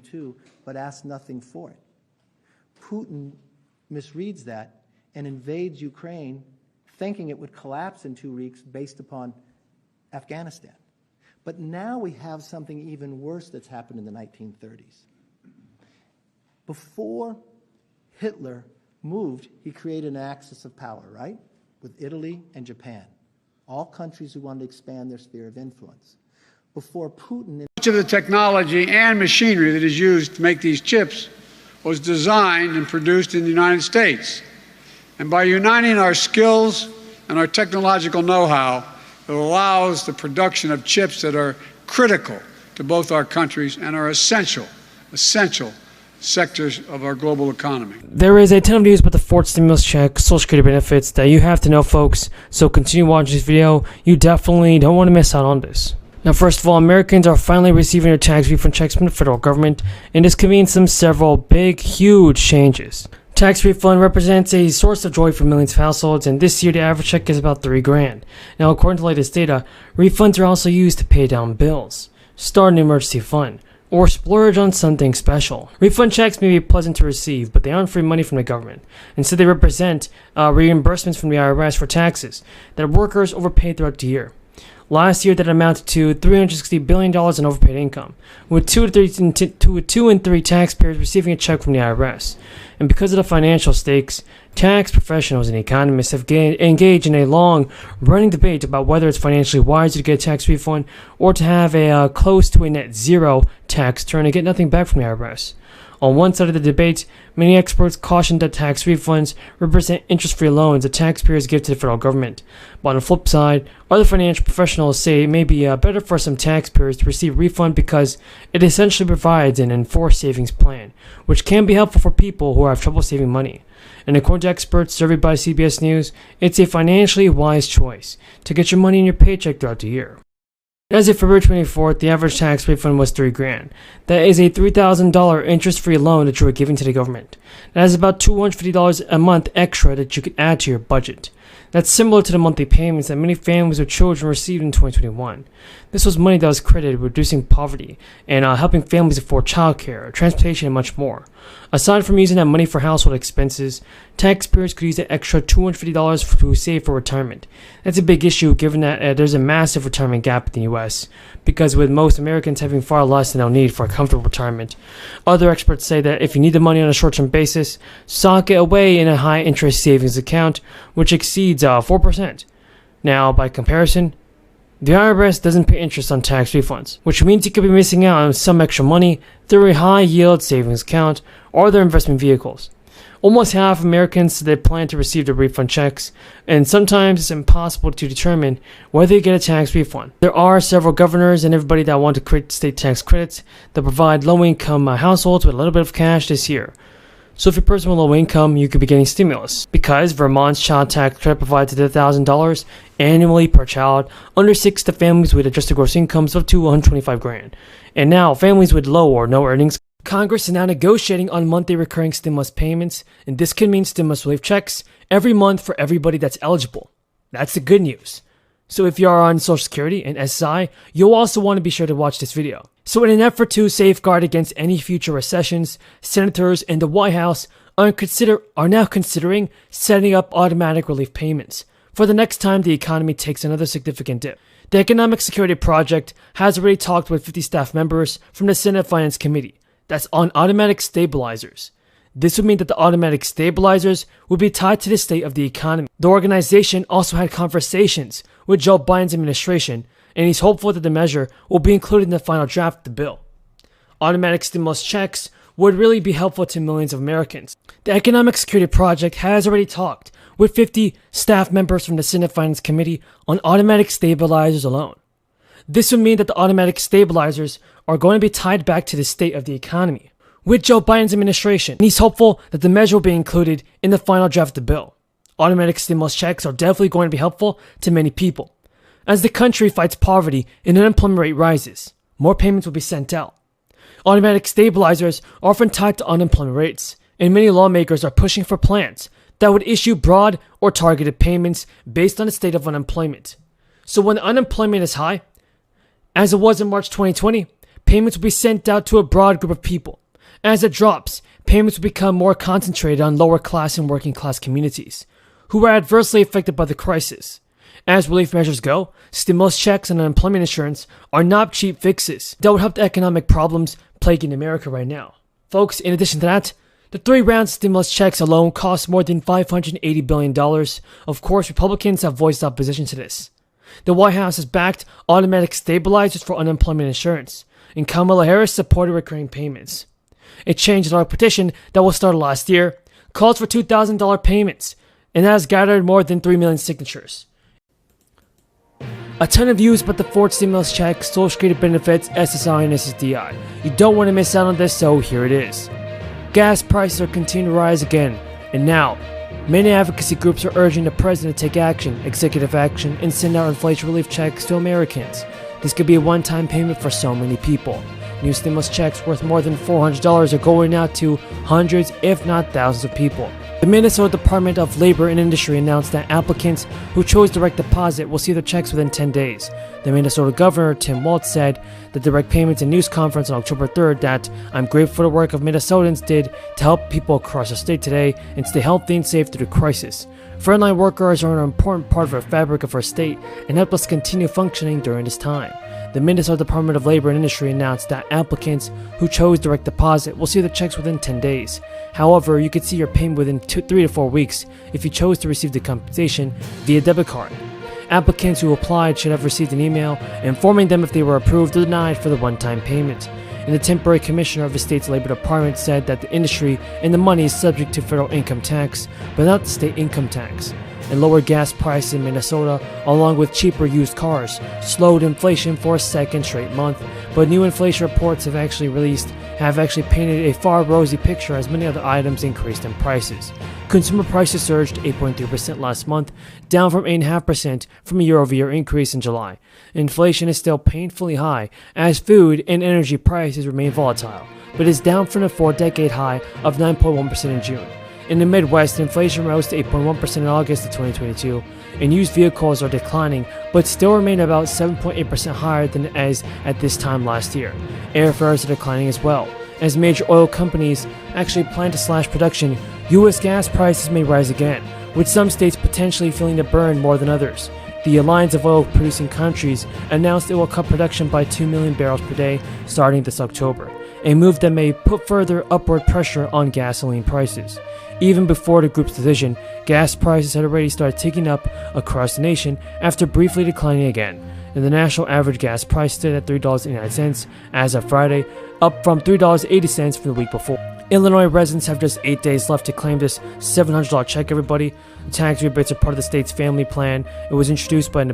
too, but asked nothing for it. Putin misreads that and invades Ukraine thinking it would collapse in 2 weeks based upon Afghanistan. But now we have something even worse that's happened in the 1930s. Before Hitler moved, he created an axis of power, right? With Italy and Japan, all countries who wanted to expand their sphere of influence. Before Putin... Much of the technology and machinery that is used to make these chips was designed and produced in the United States. And by uniting our skills and our technological know-how, it allows the production of chips that are critical to both our countries and are essential sectors of our global economy. There is a ton of news about the fourth stimulus check, Social Security benefits that you have to know, folks. So continue watching this video. You definitely don't want to miss out on this. Now, first of all, Americans are finally receiving their tax refund checks from the federal government, and this could mean several big, huge changes. Tax refund represents a source of joy for millions of households, and this year the average check is about $3 grand. Now, according to latest data, refunds are also used to pay down bills, start an emergency fund, or splurge on something special. Refund checks may be pleasant to receive, but they aren't free money from the government. Instead, they represent reimbursements from the IRS for taxes that workers overpaid throughout the year. Last year, that amounted to $360 billion in overpaid income, with 2 in 3 taxpayers receiving a check from the IRS. And because of the financial stakes, tax professionals and economists have engaged in a long-running debate about whether it's financially wise to get a tax refund or to have a close to a net zero tax return and get nothing back from the IRS. On one side of the debate, many experts cautioned that tax refunds represent interest-free loans that taxpayers give to the federal government. But on the flip side, other financial professionals say it may be better for some taxpayers to receive a refund because it essentially provides an enforced savings plan, which can be helpful for people who have trouble saving money. And according to experts surveyed by CBS News, it's a financially wise choice to get your money in your paycheck throughout the year. As of February 24th, the average tax refund was $3 grand. That is a $3,000 interest-free loan that you are giving to the government. That is about $250 a month extra that you can add to your budget. That's similar to the monthly payments that many families with children received in 2021. This was money that was credited with reducing poverty and helping families afford childcare, transportation, and much more. Aside from using that money for household expenses, taxpayers could use that extra $250 to save for retirement. That's a big issue given that there's a massive retirement gap in the U.S., because with most Americans having far less than they'll need for a comfortable retirement. Other experts say that if you need the money on a short-term basis, sock it away in a high-interest savings account, which exceeds 4%. Now, by comparison, the IRS doesn't pay interest on tax refunds, which means you could be missing out on some extra money through a high-yield savings account or their investment vehicles. Almost half of Americans say they plan to receive their refund checks, and sometimes it's impossible to determine whether you get a tax refund. There are several governors and everybody that want to create state tax credits that provide low-income households with a little bit of cash this year. So if you're a person with low income, you could be getting stimulus, because Vermont's child tax credit provides $1,000 annually per child under 6 to families with adjusted gross incomes up to $125 grand. And now families with low or no earnings. Congress is now negotiating on monthly recurring stimulus payments, and this could mean stimulus relief checks every month for everybody that's eligible. That's the good news. So if you are on Social Security and SSI, you'll also want to be sure to watch this video. So in an effort to safeguard against any future recessions, senators and the White House are now considering setting up automatic relief payments for the next time the economy takes another significant dip. The Economic Security Project has already talked with 50 staff members from the Senate Finance Committee that's on automatic stabilizers. This would mean that the automatic stabilizers would be tied to the state of the economy. The organization also had conversations with Joe Biden's administration, and he's hopeful that the measure will be included in the final draft of the bill. Automatic stimulus checks would really be helpful to millions of Americans. The Economic Security Project has already talked with 50 staff members from the Senate Finance Committee on automatic stabilizers alone. This would mean that the automatic stabilizers are going to be tied back to the state of the economy with Joe Biden's administration, and he's hopeful that the measure will be included in the final draft of the bill. Automatic stimulus checks are definitely going to be helpful to many people. As the country fights poverty and unemployment rate rises, more payments will be sent out. Automatic stabilizers are often tied to unemployment rates, and many lawmakers are pushing for plans that would issue broad or targeted payments based on the state of unemployment. So when unemployment is high, as it was in March 2020, payments will be sent out to a broad group of people. As it drops, payments will become more concentrated on lower class and working class communities, who are adversely affected by the crisis. As relief measures go, stimulus checks and unemployment insurance are not cheap fixes that would help the economic problems plaguing America right now. Folks, in addition to that, the 3 round stimulus checks alone cost more than $580 billion. Of course, Republicans have voiced opposition to this. The White House has backed automatic stabilizers for unemployment insurance, and Kamala Harris supported recurring payments. A change.org petition that was started last year calls for $2,000 payments, and that has gathered more than 3 million signatures. A ton of views about the fourth stimulus check, Social Security benefits, SSI, and SSDI. You don't want to miss out on this, so here it is. Gas prices are continuing to rise again, and now, many advocacy groups are urging the president to take action, executive action, and send out inflation relief checks to Americans. This could be a one-time payment for so many people. New stimulus checks worth more than $400 are going out to hundreds, if not thousands of people. The Minnesota Department of Labor and Industry announced that applicants who chose direct deposit will see their checks within 10 days. The Minnesota Governor, Tim Walz, said at the Direct Payments and News Conference on October 3rd that I'm grateful for the work of Minnesotans did to help people across the state today and stay healthy and safe through the crisis. Frontline workers are an important part of the fabric of our state and help us continue functioning during this time. The Minnesota Department of Labor and Industry announced that applicants who chose direct deposit will see their checks within 10 days. However, you could see your payment within 3 to 4 weeks if you chose to receive the compensation via debit card. Applicants who applied should have received an email informing them if they were approved or denied for the one-time payment. And the temporary commissioner of the state's labor department said that the industry and the money is subject to federal income tax, but not the state income tax. And lower gas prices in Minnesota, along with cheaper used cars, slowed inflation for a second straight month. But new inflation reports have actually painted a far rosy picture as many other items increased in prices. Consumer prices surged 8.3% last month, down from 8.5% from a year-over-year increase in July. Inflation is still painfully high as food and energy prices remain volatile, but is down from the 4-decade high of 9.1% in June. In the Midwest, inflation rose to 8.1% in August of 2022, and used vehicles are declining, but still remain about 7.8% higher than as at this time last year. Airfares are declining as well. As major oil companies actually plan to slash production, U.S. gas prices may rise again, with some states potentially feeling the burn more than others. The Alliance of Oil-Producing Countries announced it will cut production by 2 million barrels per day starting this October, a move that may put further upward pressure on gasoline prices. Even before the group's decision, gas prices had already started ticking up across the nation after briefly declining again, and the national average gas price stood at $3.89 as of Friday, up from $3.80 from the week before. Illinois residents have just 8 days left to claim this $700 check, everybody. The tax rebates are part of the state's family plan. It was introduced by an